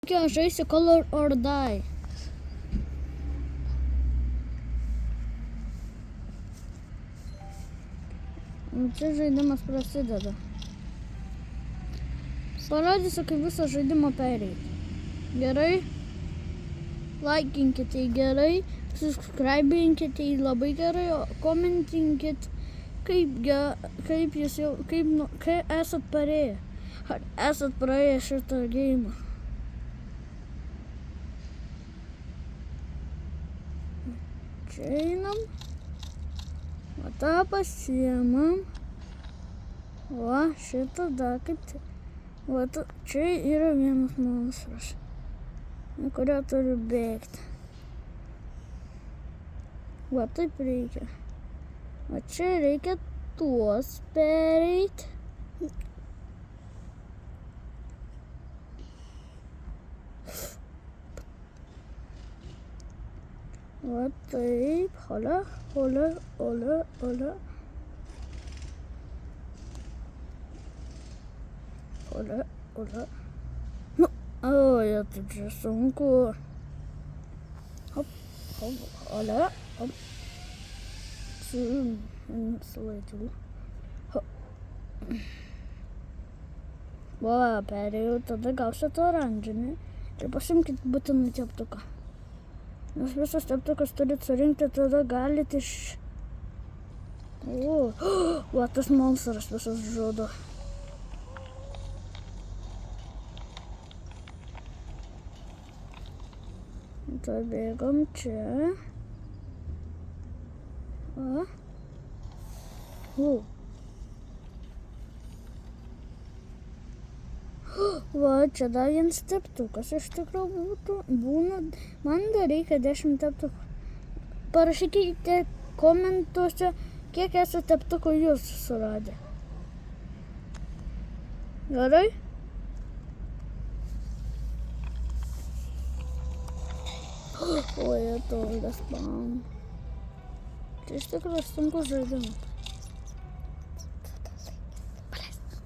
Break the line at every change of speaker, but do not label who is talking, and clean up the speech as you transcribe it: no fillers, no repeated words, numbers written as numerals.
Aš žaisiu Color or Die. Čia žaidimas prasideda. Parodysiu, kaip visą žaidimą pereiti. Gerai? Laikinkite jį gerai, subscribinkite jį labai gerai, o komentinkit, kaip jūs jau, kai esat parėję. Ar esat praėję šitą geimą. Čia einam. O tą pasiemam. O šitą dar kaip tai. O čia yra vienas monstras, kurio turiu bėgti. Va taip reikia. O čia reikia tuos pereiti. Va taip. Hola, hola, hola, hola. Hola, hola. Nu, oi, tai čia sunku. Hop, hop, hola, hop. Sulaikiau. Va, perėjau, tada gausit oranžinį. Ir pasimkit būtinai teptuką. Nes visas teptukas turit surinkti, tada galit iš... O, va, tas monstras visas žudo. Tai bėgam čia. Va. Va, čia dar vienas teptukas iš tikrųjų būna. Man dar reikia 10 teptukų. Parašykite komentuose, kiek esate teptukų jūs suradę. Gerai? Oi, ataugas spam. Čia iš tikrųjų sunkus žaidimas.